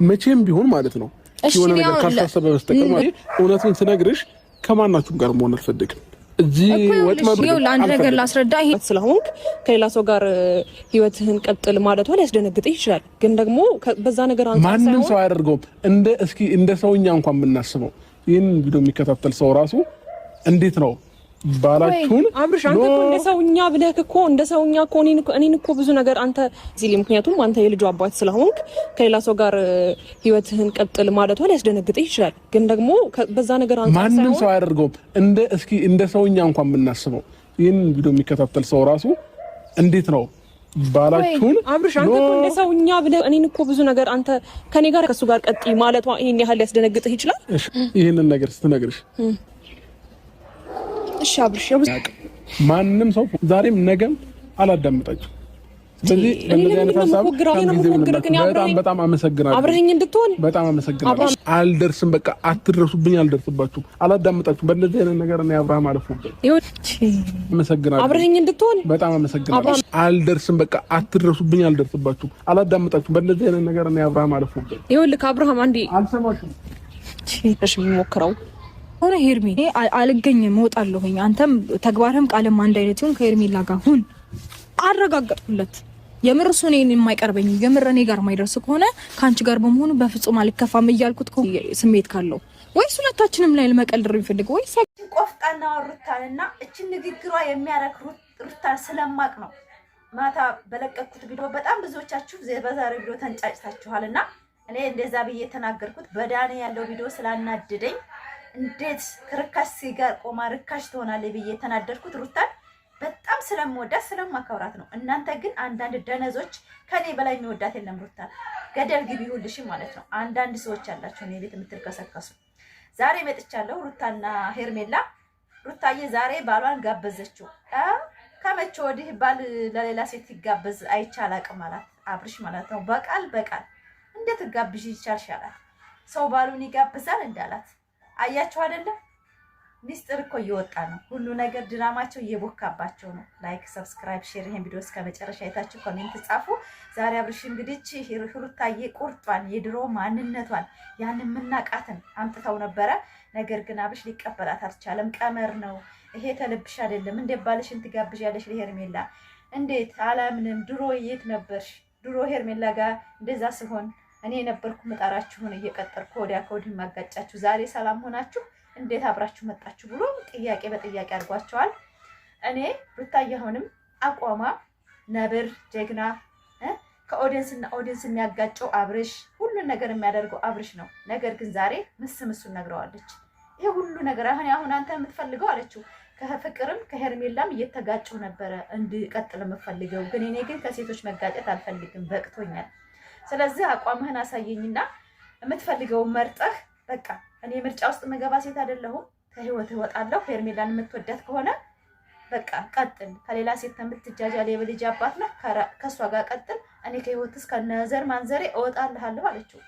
መቼም ቢሆን ማለት ነው የሆነ ነገር ካሳሰበ በስተቀር ማለት እውነቱን ስነግርሽ ከማናችሁም ጋር መሆን አልፈልግም። እዚህ ወጥመዱ ለአንድ ነገር ላስረዳ። ይሄ ስለሆንክ ከሌላ ሰው ጋር ህይወትህን ቀጥል ማለት ነው ሊያስደነግጥህ ይችላል። ግን ደግሞ በዛ ነገር አንተ ማንንም ሰው አያደርገውም። እንደ ሰውኛ እንኳን የምናስበው ይሄን ቪዲዮ የሚከታተል ሰው ራሱ እንዴት ነው ባላችሁን አብርሽ አንተ እኮ እንደ ሰውኛ ብለህ እኮ እንደ ሰውኛ እኮ እኔን እኮ ብዙ ነገር አንተ እዚህ ምክንያቱም አንተ የልጁ አባት ስለሆንክ ከሌላ ሰው ጋር ህይወትህን ቀጥል ማለት ነው ሊያስደነግጥህ ይችላል። ግን ደግሞ በዛ ነገር አንተ ማንንም ሰው አያደርገውም። እንደ ሰውኛ እንኳን የምናስበው ይሄን ቪዲዮ የሚከታተል ሰው ራሱ እንዴት ነው ባላችሁን አብርሽ አንተ እኮ እንደ ሰውኛ ብለህ እኔን እኮ ብዙ ነገር አንተ ከኔ ጋር ከሱ ጋር ቀጥይ ማለት ይሄን ያህል ሊያስደነግጥህ ይችላል። ይሄንን ነገር ስትነግርሽ እሺ አብርሽ ማንንም ሰው ዛሬም ነገም አላዳምጣችሁ። ስለዚህ እንደዚህ አይነት ሀሳብ በጣም አመሰግናለሁ። አብረኸኝ እንድትሆን በጣም አመሰግናለሁ። አልደርስም፣ በቃ አትድረሱብኝ፣ አልደርስባችሁም፣ አላዳምጣችሁም። በእንደዚህ አይነት ነገር እኔ አብርሃም አልፎብኝ አመሰግናለሁ። አብረኸኝ እንድትሆን በጣም አመሰግናለሁ። አልደርስም፣ በቃ አትድረሱብኝ፣ አልደርስባችሁም፣ አላዳምጣችሁም። በእንደዚህ አይነት ነገር እኔ አብርሃም አልፎብኝ ይኸውልህ አብርሃም አንዴ አልሰማችሁም። እሺ የሚሞክረው ሆነ ሄርሜ አልገኝም እወጣለሁኝ። አንተም ተግባርህም ቃልም አንድ አይነት ይሁን ከሄርሜላ ጋር ሁን አረጋግጥኩለት። የምር እሱ እኔን የማይቀርበኝ የምር እኔ ጋር የማይደርስ ከሆነ ከአንቺ ጋር በመሆኑ በፍጹም አልከፋም እያልኩት ስሜት ካለው ወይስ ሁለታችንም ላይ ለመቀልድ የሚፈልገው ወይስ ቆፍጣና ሩታንና እቺን ንግግሯ የሚያረክ ሩታን ስለማቅ ነው። ማታ በለቀኩት ቪዲዮ በጣም ብዙዎቻችሁ በዛሬው ቪዲዮ ተንጫጭታችኋልና እኔ እንደዛ ብዬ ተናገርኩት። በዳኔ ያለው ቪዲዮ ስላናደደኝ እንዴት ከርካሽ ሲጋር ቆማ ርካሽ ትሆናለች ብዬ ተናደድኩት። ሩታን በጣም ስለምወዳት ስለማከብራት ነው። እናንተ ግን አንዳንድ ደነዞች ከኔ በላይ የሚወዳት የለም ሩታን ገደል ግቢ ሁልሽ ማለት ነው። አንዳንድ ሰዎች አላችሁ እኔ ቤት የምትልከሰከሱ። ዛሬ መጥቻለሁ ሩታና ሄርሜላ። ሩታዬ ዛሬ ባሏን ጋበዘችው። ከመቼ ወዲህ ባል ለሌላ ሴት ይጋበዝ አይቻል አቅም አላት አብርሽ ማለት ነው። በቃል እንዴት ጋብዥ ይቻልሻል? ሰው ባሉን ይጋብዛል እንዳላት አያችሁ አይደለ? ሚስጥር እኮ እየወጣ ነው። ሁሉ ነገር ድራማቸው እየቦካባቸው ነው። ላይክ፣ ሰብስክራይብ፣ ሼር ይሄን ቪዲዮ እስከ መጨረሻ አይታችሁ ኮሜንት ጻፉ። ዛሬ አብርሽ እንግዲህ ሩታዬ ቁርጧን የድሮ ማንነቷን ያንን ምናቃትን አምጥተው ነበረ። ነገር ግን አብርሽ ሊቀበላት አልቻለም። ቀመር ነው ይሄ ተልብሽ አይደለም እንደ ባልሽን ትጋብዣለሽ ለሄርሜላ እንዴት አላምንም። ድሮ የት ነበርሽ? ድሮ ሄርሜላ ጋር እንደዛ ሲሆን እኔ ነበርኩ መጣራችሁን እየቀጠርኩ ወዲያ ከወዲህ ማጋጫችሁ። ዛሬ ሰላም ሆናችሁ እንዴት አብራችሁ መጣችሁ ብሎ ጥያቄ በጥያቄ አድርጓቸዋል። እኔ ሩታዬ አሁንም አቋማ ነብር ጀግና ከኦዲየንስና ኦዲየንስ የሚያጋጨው አብርሽ ሁሉን ነገር የሚያደርገው አብርሽ ነው። ነገር ግን ዛሬ ምስምሱን ነግረዋለች። ይሄ ሁሉ ነገር አሁን አንተ የምትፈልገው አለችው ከፍቅርም ከሄርሜላም እየተጋጩ ነበረ እንድቀጥል የምፈልገው ግን እኔ ግን ከሴቶች መጋጨት አልፈልግም፣ በቅቶኛል። ስለዚህ አቋምህን አሳየኝና የምትፈልገው መርጠህ በቃ እኔ ምርጫ ውስጥ መገባ ሴት አይደለሁም። ከህይወት እወጣለሁ። ሄርሜላን የምትወዳት ከሆነ በቃ ቀጥል። ከሌላ ሴት የምትጃጃል የልጅ አባት ነው፣ ከሷ ጋር ቀጥል። እኔ ከህይወትስ ከነዘር ማንዘሬ እወጣልሃለሁ አለችው።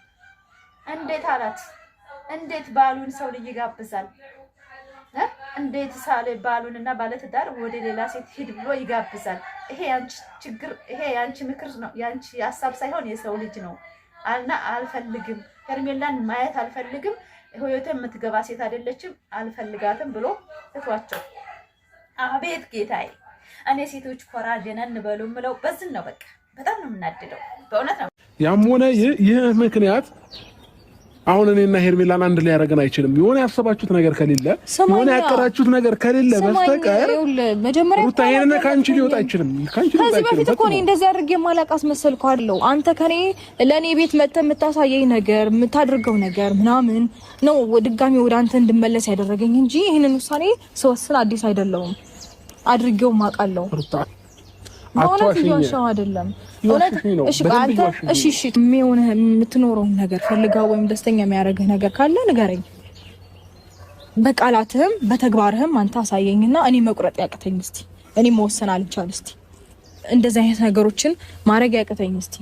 እንዴት አላት? እንዴት ባሉን ሰው ልጅ ይጋብዛል? እንዴት ሳለ ባሉንና ባለትዳር ወደ ሌላ ሴት ሂድ ብሎ ይጋብዛል? ይሄ ያንቺ ችግር፣ ይሄ ያንቺ ምክር ነው፣ ያንቺ ሐሳብ ሳይሆን የሰው ልጅ ነው አልና አልፈልግም፣ ሄርሜላን ማየት አልፈልግም፣ ህይወቴ የምትገባ ሴት አይደለችም፣ አልፈልጋትም ብሎ ትቷቸው። አቤት ጌታዬ! እኔ ሴቶች ኮራ ደነን በሉ ምለው በዝን ነው። በቃ በጣም ነው የምናደደው በእውነት ነው። ያም ሆነ ይህ ምክንያት አሁን እኔና ሄርሜላን አንድ ላይ ያደርገን አይችልም። የሆነ ያሰባችሁት ነገር ከሌለ የሆነ ያቀራችሁት ነገር ከሌለ በስተቀር ሩታ ይሄንን ካንቺ ሊወጣ አይችልም። ከዚህ በፊት እኮ እኔ እንደዚህ አድርጌ ማላቃስ መሰልኩ አይደል? አንተ ከኔ ለኔ ቤት መጥተህ የምታሳየኝ ነገር የምታደርገው ነገር ምናምን ነው ድጋሚ ወደ አንተ እንድመለስ ያደረገኝ እንጂ ይሄንን ውሳኔ ስወስን አዲስ አይደለም። አድርጌው ማቃለው አትዋሽኝ አይደለም። እሺ የምትኖረው ነገር ፈልጋው ወይም ደስተኛ የሚያደርግህ ነገር ካለ ንገረኝ። በቃላትህም በተግባርህም አንተ አሳየኝና እኔ መቁረጥ ያቅተኝ እስቲ፣ እኔ መወሰን አልቻል እስቲ፣ እንደዚህ አይነት ነገሮችን ማድረግ ያቅተኝ እስቲ።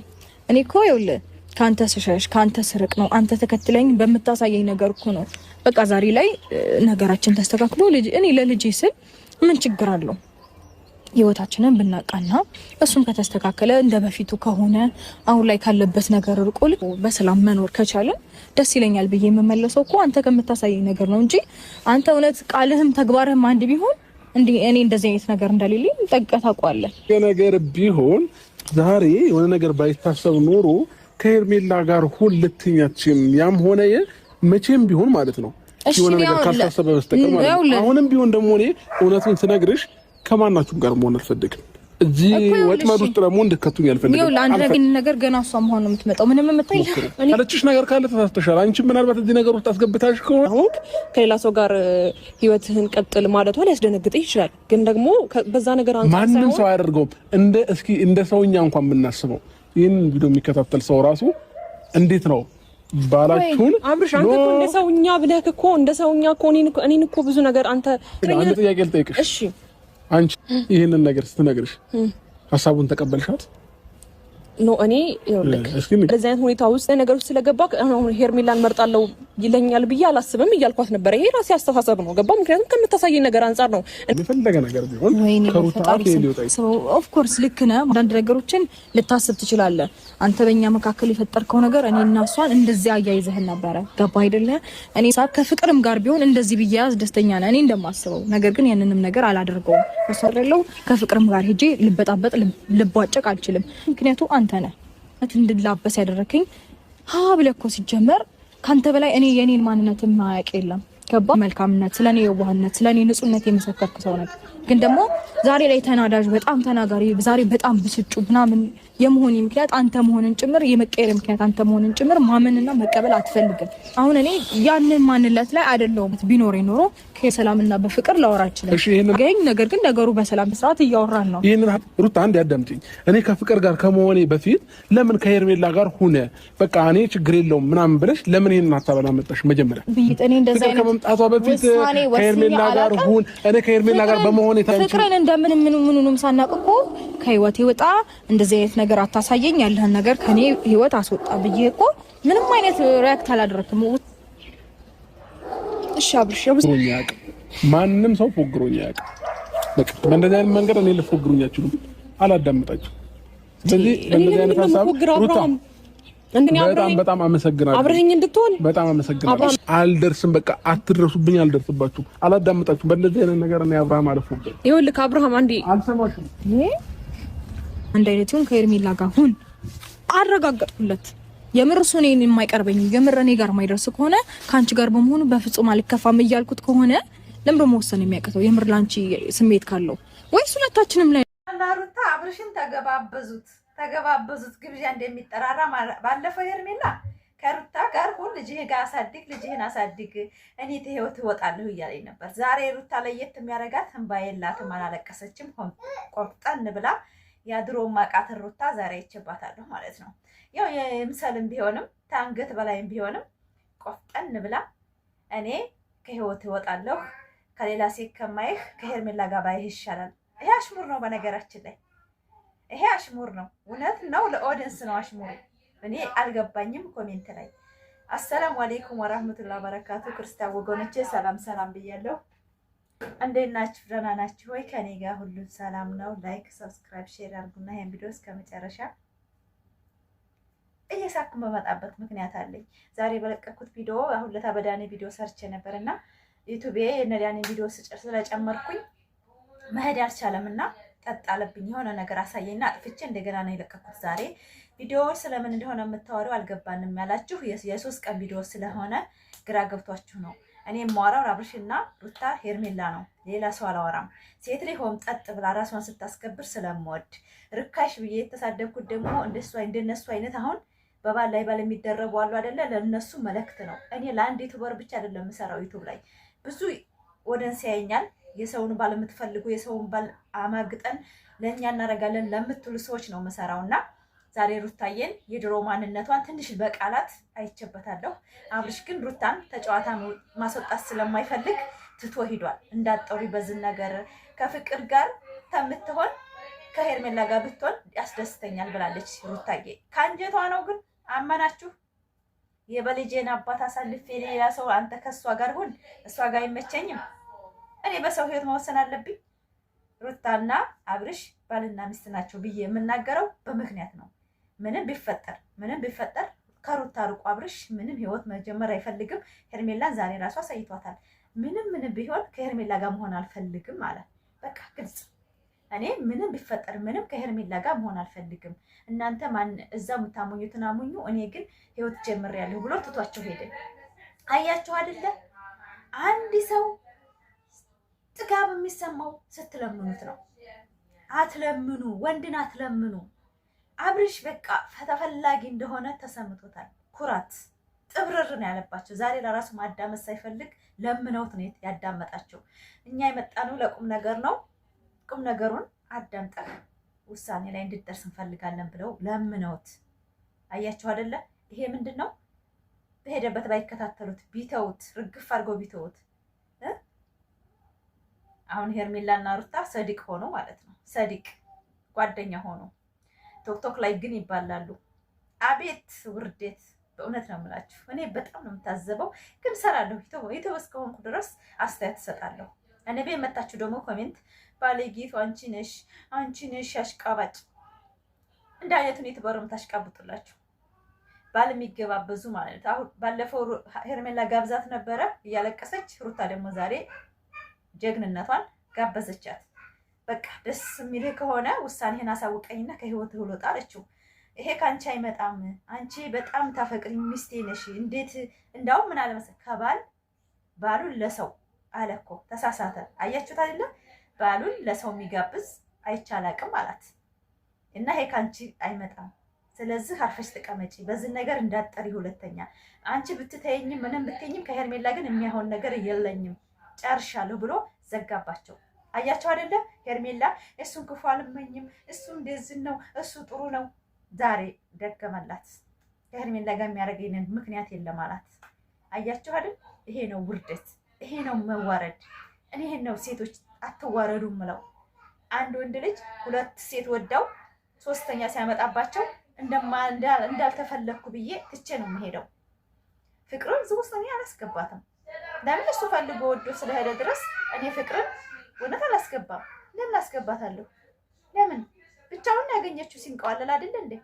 እኔ እኮ ይኸውልህ ካንተ ስሸሽ ካንተ ስርቅ ነው አንተ ተከትለኝ በመታሳየኝ ነገር እኮ ነው። በቃ ዛሬ ላይ ነገራችን ተስተካክሎ እኔ ለልጄ ስል ምን ችግር አለው? ህይወታችንን ብናቃና እሱም ከተስተካከለ እንደ በፊቱ ከሆነ አሁን ላይ ካለበት ነገር ርቆል በሰላም መኖር ከቻለ ደስ ይለኛል ብዬ የምመለሰው እኮ አንተ ከምታሳየኝ ነገር ነው እንጂ አንተ እውነት ቃልህም ተግባርህም አንድ ቢሆን እንዴ እኔ እንደዚህ አይነት ነገር እንደሌለኝ ጠንቅቀህ ታውቃለህ። ነገር ቢሆን ዛሬ የሆነ ነገር ባይታሰብ ኖሮ ከሄርሜላ ጋር ሁን ልትኛችም ያም ሆነ መቼም ቢሆን ማለት ነው የሆነ ነገር ካልታሰበ በስተቀር ማለት ነው። አሁንም ቢሆን ደግሞ እኔ እውነቱን ስነግርሽ ከማናችሁም ጋር መሆን አልፈልግም። እዚህ ወጥመድ ውስጥ ደግሞ እንድትከቱኝ አልፈልግም። ይኸውልህ አንድ ነገር ገና እሷ መሆን ነው የምትመጣው። ምንም የምታይ አለችሽ ነገር ካለ ተሳስተሻል። አንቺ ምናልባት እዚህ ነገር ውስጥ አስገብታሽ ከሆነ አሁን ከሌላ ሰው ጋር ህይወትህን ቀጥል ማለቷ ሊያስደነግጥህ ይችላል። ግን ደግሞ በዛ ነገር አንተ ማንም ሰው አያደርገውም። እንደ ሰውኛ እንኳን ብናስበው ይሄን ቪዲዮ የሚከታተል ሰው ራሱ እንዴት ነው ባላችሁን አብርሽ አንተ እኮ እንደ ሰውኛ ብለህ እኮ እንደ ሰውኛ እኮ እኔን እኮ ብዙ ነገር አንተ አንድ ጥያቄ ልጠይቅሽ። እሺ አንቺ ይሄንን ነገር ስትነግርሽ ሐሳቡን ተቀበልሻት? ኖ እኔ ይኸውልህ በዚህ አይነት ሁኔታ ውስጥ ነገር ውስጥ ስለገባ አሁን ሄርሜላን መርጣለሁ ይለኛል ብዬ አላስብም እያልኳት ነበር። ይሄ ራሴ አስተሳሰብ ነው ገባ። ምክንያቱም ከምታሳየኝ ነገር አንፃር ነው። የፈለገ ነገር ቢሆን ከሩታ ኦፍ ኮርስ ልክ ነህ። አንዳንድ ነገሮችን ልታስብ ትችላለህ። አንተ በእኛ መካከል የፈጠርከው ነገር እኔና እሷን እንደዚህ አያይዘህን ነበረ ገባ አይደለ? እኔ ከፍቅርም ጋር ቢሆን እንደዚህ ብያዝ ደስተኛ ነኝ እኔ እንደማስበው። ነገር ግን ያንንም ነገር አላደርገውም። ወሰረለው ከፍቅርም ጋር ሄጄ ልበጣበጥ ልቧጨቅ አልችልም። ምክንያቱም አንተ ነህ እንድላበስ ያደረከኝ። ብለህ እኮ ሲጀመር ካንተ በላይ እኔ የኔን ማንነት ማያውቅ የለም ገባ። መልካምነት ስለኔ የዋህነት ስለኔ ንጹህነት የመሰከርክ ሰው ነህ። ግን ደግሞ ዛሬ ላይ ተናዳጅ በጣም ተናጋሪ ዛሬ በጣም ብስጩ ምናምን የመሆን ምክንያት አንተ መሆንን ጭምር የመቀየር ምክንያት አንተ መሆንን ጭምር ማመንና መቀበል አትፈልግም። አሁን እኔ ያንን ማንነት ላይ አይደለም ቢኖር ኖሮ ከሰላምና በፍቅር ላወራ ይችላል። እሺ ይሄን ነገር ግን ነገሩ በሰላም ስርዓት እያወራን ነው። ይሄንን ሩታ አንድ ያዳምጪኝ። እኔ ከፍቅር ጋር ከመሆኔ በፊት ለምን ከሄርሜላ ጋር ሆነ በቃ እኔ ችግር የለውም ምናምን ብለሽ ለምን ይሄንን ሀሳብ አላመጣሽ? መጀመሪያ እኔ እንደዛ አይነት ከመምጣቷ በፊት ከሄርሜላ ጋር ሆን እኔ ከሄርሜላ ጋር በመሆኔ ፍቅርን እንደምን ምኑንም ሳናቅ እኮ ከህይወቴ ወጣ እንደዚህ አይነት ነገር አታሳየኝ ያለህን ነገር ከኔ ህይወት አስወጣ ብዬ እኮ ምንም አይነት ሪአክት አላደረክም። እሺ አብርሽ ማንም ሰው ፎግሮኝ ያውቃል። በቃ በእንደዚህ አይነት መንገድ እኔ ልፎግሩኝ አልችልም። አላዳምጣችሁ። ስለዚህ በእንደዚህ አይነት ሀሳብ ሩታ በጣም አመሰግናለሁ። አብረኸኝ እንድትሆን በጣም አመሰግናለሁ። አልደርስም በቃ አትድረሱብኝ፣ አልደርስባችሁም፣ አላዳምጣችሁም። በእንደዚህ አይነት ነገር እኔ አብርሃም አልፎግር። ይኸውልህ አብርሃም አንዴ አልሰማሽም። አንድ አይነት ይሁን ከሄርሜላ ጋር ሁን አረጋግጥኩለት። የምር እሱ እኔን የማይቀርበኝ የምር እኔ ጋር የማይደርስ ከሆነ ከአንቺ ጋር በመሆኑ በፍጹም አልከፋም እያልኩት ከሆነ ለምን መወሰን የሚያቅተው? የምር ላንቺ ስሜት ካለው ወይስ ሁለታችንም ላይ ሩታ አብርሽን ተገባበዙት ግብዣ እንደሚጠራራ ባለፈው ሄርሜላ ከሩታ ጋር ሁን ልጅህ ጋር አሳድግ ልጅህን አሳድግ እኔ ተህይወት እወጣለሁ እያለኝ ነበር። ዛሬ ሩታ ለየት የሚያረጋት እንባ የላትም፣ አላለቀሰችም። ቆፍጠን ብላ ያድሮ ማቃት ሩታ ዛሬ ይችባታለሁ ማለት ነው። ያው የምሰልም ቢሆንም ታንገት በላይም ቢሆንም ቆፍጠን ብላ እኔ ከህይወት እወጣለሁ ከሌላ ሴት ከማይህ ከሄርሜላ ጋር ባይህ ይሻላል። ይሄ አሽሙር ነው በነገራችን ላይ ይሄ አሽሙር ነው። እውነት ነው ለኦዲየንስ ነው አሽሙር። እኔ አልገባኝም። ኮሜንት ላይ አሰላሙ አለይኩም ወራህመቱላሂ ወበረካቱ። ክርስቲያን ወገኖቼ ሰላም ሰላም ብያለሁ። እንዴት ናችሁ? ደህና ናችሁ ወይ? ከኔ ጋር ሁሉ ሰላም ነው። ላይክ ሰብስክራይብ ሼር አድርጉና ይሄን ቪዲዮ እስከመጨረሻ እየሳኩ መመጣበት ምክንያት አለኝ። ዛሬ በለቀኩት ቪዲዮ አሁን ለታ በዳኒ ቪዲዮ ሰርቼ ነበርና ዩቲዩብ የነዳኒ ቪዲዮ ስለጨመርኩኝ መሄድ አልቻለምና ቀጣለብኝ። የሆነ ነገር አሳየኝና አጥፍቼ እንደገና ነው የለቀኩት። ዛሬ ቪዲዮ ስለምን እንደሆነ የምታወሪው አልገባንም ያላችሁ የ3 ቀን ቪዲዮ ስለሆነ ግራ ገብቷችሁ ነው። እኔ የማወራው አብርሽና ሩታ ሄርሜላ ነው፣ ሌላ ሰው አላወራም። ሴት ላይ ሆም ጠጥ ብላ ራሷን ስታስከብር ስለምወድ ርካሽ ብዬ የተሳደብኩት ደግሞ እንደነሱ አይነት አሁን በባል ላይ ባል የሚደረቡ አሉ አይደለ? ለነሱ መልእክት ነው። እኔ ለአንድ ዩቲዩበር ብቻ አይደለም የምሰራው። ዩቲዩብ ላይ ብዙ ወደንስ ያየኛል። የሰውን ባል የምትፈልጉ የሰውን ባል አማግጠን ለኛ እናረጋለን ለምትሉ ሰዎች ነው የምሰራውና ዛሬ ሩታዬን የድሮ ማንነቷን ትንሽ በቃላት አይቸበታለሁ። አብርሽ ግን ሩታን ተጨዋታ ማስወጣት ስለማይፈልግ ትቶ ሂዷል። እንዳጠሪ በዚህ ነገር ከፍቅር ጋር ተምትሆን ከሄርሜላ ጋር ብትሆን ያስደስተኛል ብላለች ሩታዬ። ካንጀቷ ነው ግን አመናችሁ። የበልጄን አባት አሳልፌ ሌላ ሰው አንተ ከሷ ጋር ሁን እሷ ጋር አይመቸኝም። እኔ በሰው ህይወት መወሰን አለብኝ። ሩታና አብርሽ ባልና ሚስት ናቸው ብዬ የምናገረው በምክንያት ነው። ምንም ቢፈጠር ከሩታ ርቆ አብርሽ ምንም ህይወት መጀመር አይፈልግም። ሄርሜላን ዛሬ ራሱ አሳይቷታል። ምንም ቢሆን ከሄርሜላ ጋር መሆን አልፈልግም ማለት በቃ ግልጽ። እኔ ምንም ቢፈጠር ምንም ከሄርሜላ ጋር መሆን አልፈልግም። እናንተ ማን እዛ የምታሙኙትን አሙኙ፣ እኔ ግን ህይወት ጀምሬያለሁ ብሎ ትቷቸው ሄደ። አያችሁ አይደለ? አንድ ሰው ጥጋብ የሚሰማው ስትለምኑት ነው። አትለምኑ፣ ወንድን አትለምኑ። አብርሽ በቃ ተፈላጊ እንደሆነ ተሰምቶታል። ኩራት ጥብርር ነው ያለባቸው። ዛሬ ለራሱ ማዳመጥ ሳይፈልግ ለምነውት ነው ያዳመጣቸው። እኛ የመጣነው ለቁም ነገር ነው። ቁም ነገሩን አዳምጠህ ውሳኔ ላይ እንድትደርስ እንፈልጋለን ብለው ለምነውት። አያችሁ አይደለ? ይሄ ምንድን ነው? በሄደበት ባይከታተሉት ቢተውት፣ ርግፍ አድርገው ቢተውት፣ አሁን ሄርሜላና ሩታ ሰዲቅ ሆኖ ማለት ነው። ሰዲቅ ጓደኛ ሆኖ ቶክቶክ ላይ ግን ይባላሉ። አቤት ውርዴት! በእውነት ነው የምላችሁ። እኔ በጣም ነው የምታዘበው፣ ግን እሰራለሁ። ዩቲዩብ እስከሆንኩ ድረስ አስተያየት እሰጣለሁ። እኔ ቤት መጣችሁ ደግሞ ኮሜንት ባለጌቱ አንቺ ነሽ አሽቃባጭ፣ እንደ አይነቱን የተባረም ታሽቃብጡላችሁ። ባል የሚገባበዙ ማለት አሁን ባለፈው ሄርሜላ ጋብዛት ነበረ እያለቀሰች፣ ሩታ ደግሞ ዛሬ ጀግንነቷን ጋበዘቻት። በቃ ደስ የሚልህ ከሆነ ውሳኔህን አሳውቀኝና ከህይወት ውጣ አለችው። ይሄ ከአንቺ አይመጣም፣ አንቺ በጣም ታፈቅሪ ሚስቴ ነሽ። እንዴት እንዳውም ምን አለ መሰለህ ባሉን ለሰው አለ እኮ ተሳሳተ። አያችሁት አይደለ? ባሉን ለሰው የሚጋብዝ አይቻላቅም አላት እና ይሄ ከአንቺ አይመጣም። ስለዚህ አርፈሽ ተቀመጪ፣ በዚህ ነገር እንዳትጠሪ። ሁለተኛ አንቺ ብትተይኝም ምንም ብትይኝም ከሄርሜላ ግን የሚያሆን ነገር የለኝም፣ ጨርሻለሁ ብሎ ዘጋባቸው። አያቸው አይደለ? ሄርሜላ እሱን ክፉ አልመኝም፣ እሱ እንደዚህ ነው፣ እሱ ጥሩ ነው። ዛሬ ደገመላት። ከሄርሜላ ጋር የሚያደርገኝ ምክንያት የለም አላት። አያቸው አይደል? ይሄ ነው ውርደት፣ ይሄ ነው መዋረድ። እኔ ይሄን ነው ሴቶች አትዋረዱ ምለው። አንድ ወንድ ልጅ ሁለት ሴት ወዳው ሶስተኛ ሲያመጣባቸው እንዳልተፈለግኩ ብዬ ትቼ ነው የምሄደው። ፍቅርን እዚህ ውስጥ እኔ አላስገባትም። ለምን እሱ ፈልጎ ወዶ ስለሄደ ድረስ እኔ ፍቅርን እውነት አላስገባም። ለምን አስገባታለሁ? ለምን ብቻውን ያገኘችው ሲንቀዋለል አይደል እንዴ?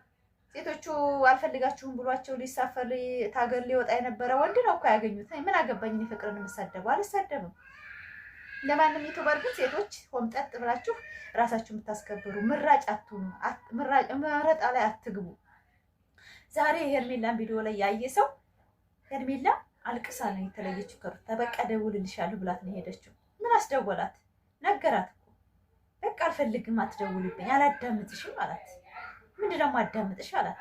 ሴቶቹ አልፈልጋችሁም ብሏቸው ሊሳፈር ታገር ሊወጣ የነበረ ወንድ ነው እኮ ያገኙት። ምን አገባኝ? እኔ ፍቅርን የምሳደበው አልሳደብም። ለማንም ዩቲዩበር ግን ሴቶች ሆምጠጥ ብላችሁ ራሳችሁ የምታስከብሩ ምራጭ አትሁኑ፣ መረጣ ላይ አትግቡ። ዛሬ የሄርሜላን ቪዲዮ ላይ ያየ ሰው ሄርሜላ አልቅሳ ነው የተለየችው ከሩታ። በቃ ደውልልሻለሁ ብላት ነው ሄደችው። ምን አስደወላት? ነገራት እኮ በቃ አልፈልግም፣ አትደውልብኝ፣ አላዳምጥሽም አላት። ምንድነው ማዳምጥሽ አላት።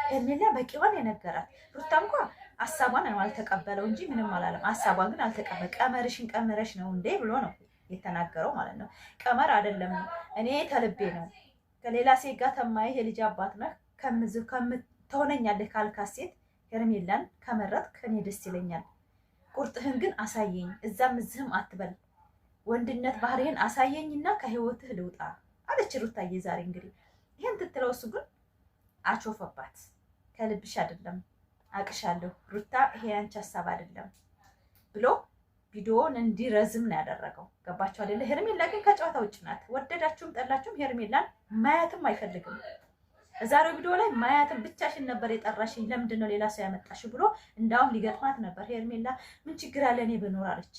ሄርሜላ በቂዋን የነገራት። ሩታ እንኳ ሀሳቧን አልተቀበለው እንጂ ምንም አላለም። ሀሳቧን ግን አልተቀበለ። ቀመርሽን ቀመረሽ ነው እንዴ ብሎ ነው የተናገረው ማለት ነው። ቀመር አይደለም፣ እኔ ከልቤ ነው። ከሌላ ሴት ጋር ተማይህ የልጅ አባት ነህ ከምትሆነኛለህ ካልካት ሴት ሄርሜላን ከመረጥክ እኔ ደስ ይለኛል። ቁርጥህን ግን አሳየኝ፣ እዛም እዚህም አትበል። ወንድነት ባህሪህን አሳየኝና ከህይወትህ ልውጣ አለች ሩታዬ። ዛሬ እንግዲህ ይህን ትትለው እሱ ግን አቾፈባት። ከልብሽ አይደለም አቅሻለሁ ሩታ፣ ይሄ አንቺ ሀሳብ አይደለም ብሎ ቪዲዮውን እንዲረዝም ነው ያደረገው። ገባችሁ አይደለ? ሄርሜላ ግን ከጨዋታ ውጭ ናት። ወደዳችሁም ጠላችሁም ሄርሜላን ማያትም አይፈልግም። ዛሬው ቪዲዮ ላይ ማያትም ብቻሽን ነበር የጠራሽኝ፣ ለምንድን ነው ሌላ ሰው ያመጣሽው ብሎ እንዳውም ሊገጥማት ነበር። ሄርሜላ ምን ችግር አለ እኔ ብኖር አለች።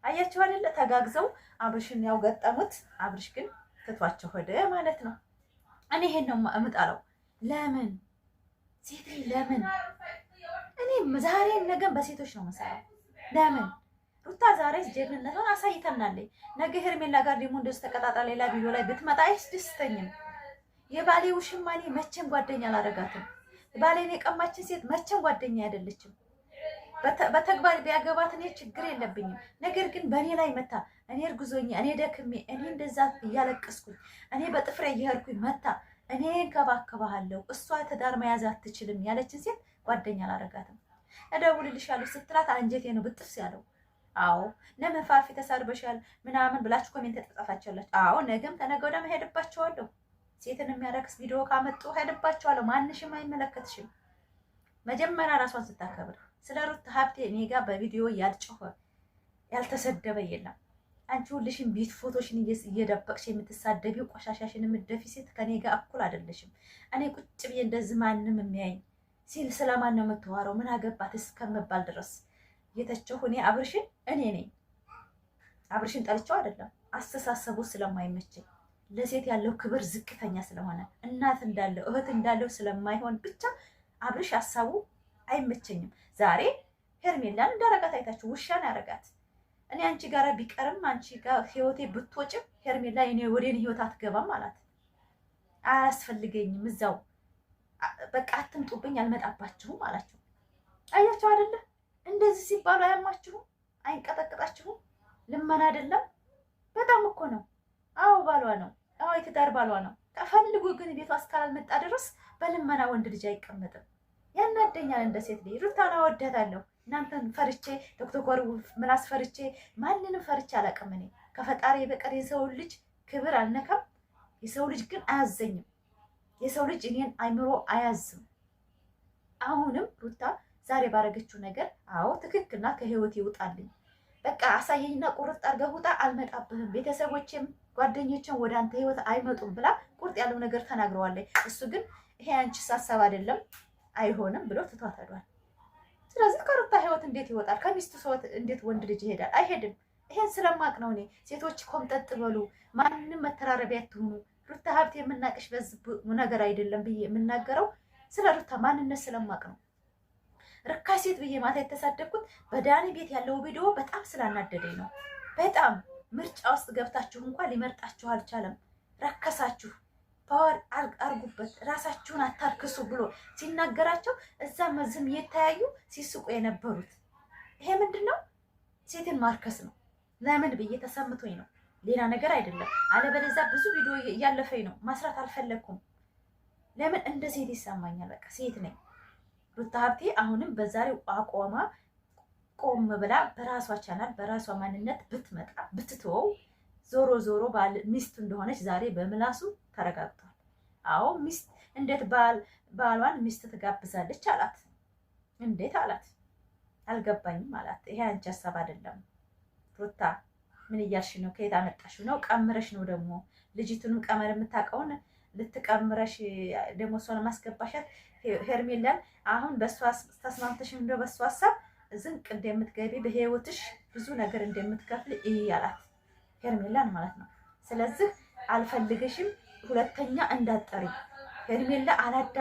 አያችሁ አይደለ? ተጋግዘው አብርሽን ያው ገጠሙት። አብርሽ ግን ትቷቸው ሄደ ማለት ነው። እኔ ይሄን ነው እምጣለው። ለምን ሴት ለምን? እኔ ዛሬ ነገን በሴቶች ነው መሰራው። ለምን ሩታ ዛሬ ጀግንነቷን አሳይተናለች። ነገ ሄርሜላ ጋር ደግሞ እንደዚህ ተቀጣጣ ሌላ ቪዲዮ ላይ ብትመጣ አይደስተኝም። የባሌ ውሽማ እኔ መቼም ጓደኛ አላደርጋትም። ባሌን የቀማችን ሴት መቼም ጓደኛ አይደለችም። በተግባር ቢያገባት እኔ ችግር የለብኝም። ነገር ግን በእኔ ላይ መታ እኔ እርጉዞኛ፣ እኔ ደክሜ፣ እኔ እንደዛ እያለቀስኩኝ፣ እኔ በጥፍሬ እየሄድኩኝ መታ እኔ እንከባከባለሁ እሷ ትዳር መያዝ አትችልም ያለችን ሴት ጓደኛ አላደርጋትም። እደውልልሻለሁ ስትላት አንጀቴ ነው ብጥስ ያለው። አዎ ለምን ፋፊ ተሰርበሻል ምናምን ብላችሁ ኮሜንት ተጻፋችኋለች። አዎ ነገም ተነገ ወዲያም ሄድባቸዋለሁ። ሴትን የሚያረክስ ቪዲዮ ካመጡ ሄድባቸዋለሁ። ማንሽም አይመለከትሽም። መጀመሪያ ራሷን ስታከብር። ስለ ሩት ሀብቴ እኔ ጋር በቪዲዮ ያልጮኸ ያልተሰደበ የለም። አንቺ ሁልሽም ቤት ፎቶሽን እየደበቅሽ የምትሳደቢው ቆሻሻሽን የምትደፊ ሴት ከኔ ጋር እኩል አይደለሽም። እኔ ቁጭ ብዬ እንደዚህ ማንም የሚያይኝ ሲል ስለማን ነው የምትዋረው ምን አገባት እስከምባል ድረስ የተቸው እኔ አብርሽን እኔ ነኝ። አብርሽን ጠልቼው አይደለም፣ አስተሳሰቡ ስለማይመቸኝ ለሴት ያለው ክብር ዝቅተኛ ስለሆነ እናት እንዳለው እህት እንዳለው ስለማይሆን ብቻ አብርሽ ሀሳቡ አይመቸኝም። ዛሬ ሄርሜላን እንዳረጋት አይታችሁ ውሻን ያረጋት። እኔ አንቺ ጋር ቢቀርም አንቺ ጋር ህይወቴ ብትወጭም ሄርሜላ እኔ ወዴን ህይወት አትገባም አላት። አያስፈልገኝም እዛው በቃ አትምጡብኝ አልመጣባችሁም አላችሁ። አያችሁ አይደለ? እንደዚህ ሲባሉ አያማችሁም? አይንቀጠቅጣችሁም? ልመና አይደለም በጣም እኮ ነው። አዎ ባሏ ነው። አዎ የትዳር ባሏ ነው። ተፈልጎ ግን ቤቷ እስካላልመጣ ድረስ በልመና ወንድ ልጅ አይቀመጥም። ያናደኛል እንደ ሴት ልጅ። ሩታን አወዳታለሁ። እናንተን ፈርቼ ዶክተር ምላስ ፈርቼ ማንንም ፈርቼ አላውቅም። እኔ ከፈጣሪ በቀር የሰው ልጅ ክብር አልነካም። የሰው ልጅ ግን አያዘኝም። የሰው ልጅ እኔን አይምሮ አያዝም። አሁንም ሩታ ዛሬ ባረገችው ነገር አዎ ትክክልና ከህይወት ይውጣልኝ በቃ አሳየኝና ቁርጥ አድርገህ ውጣ፣ አልመጣብህም፣ ቤተሰቦቼም ጓደኞቼም ወደ አንተ ህይወት አይመጡም ብላ ቁርጥ ያለው ነገር ተናግረዋለች። እሱ ግን ይሄ አንቺ ሀሳብ አይደለም አይሆንም ብሎ ትቷት ሄዷል። ስለዚህ ከሩታ ህይወት እንዴት ይወጣል? ከሚስቱ ሰውት እንዴት ወንድ ልጅ ይሄዳል? አይሄድም። ይሄን ስለማቅ ነው እኔ ሴቶች ኮምጠጥ በሉ፣ ማንንም መተራረቢያ አትሁኑ። ሩታ ሀብት የምናቅሽ በዚህ ነገር አይደለም ብዬ የምናገረው ስለ ሩታ ማንነት ስለማቅ ነው። ርካሽ ሴት ብዬ ማታ የተሳደብኩት በዳኒ ቤት ያለው ቪዲዮ በጣም ስላናደደኝ ነው። በጣም ምርጫ ውስጥ ገብታችሁ እንኳን ሊመርጣችሁ አልቻለም። ረከሳችሁ፣ ፓወር አርጉበት፣ ራሳችሁን አታርክሱ ብሎ ሲናገራቸው እዛ መዝም እየተያዩ ሲስቁ የነበሩት ይሄ ምንድነው? ሴትን ማርከስ ነው። ለምን ብዬ ተሰምቶኝ ነው፣ ሌላ ነገር አይደለም። አለበለዚያ ብዙ ቪዲዮ እያለፈኝ ነው፣ ማስራት አልፈለኩም። ለምን እንደ ሴት ይሰማኛል። በቃ ሴት ነኝ። ሩታ ሀብቴ አሁንም በዛሬው አቋማ ቆም ብላ በራሷ ቻናል በራሷ ማንነት ብትመጣ ብትተወው፣ ዞሮ ዞሮ ሚስቱ እንደሆነች ዛሬ በምላሱ ተረጋግጧል። አዎ ሚስት እንዴት ባሏን ሚስት ትጋብዛለች አላት። እንዴት አላት? አልገባኝም አላት። ይሄ አንቺ ሀሳብ አይደለም ሩታ። ምን እያልሽ ነው? ከየት አመጣሽ ነው? ቀምረሽ ነው ደግሞ ልጅቱንም ቀመር የምታውቀውን ልትቀምረሽ ደግሞ እሷን ማስገባሻት ሄርሜላን። አሁን በእሷ ተስማምተሽ እንደው በእሷ ሀሳብ ዝንቅ እንደምትገቢ በህይወትሽ ብዙ ነገር እንደምትከፍል አላት ሄርሜላን ማለት ነው። ስለዚህ አልፈልግሽም፣ ሁለተኛ እንዳትጠሪ ሄርሜላ አላዳ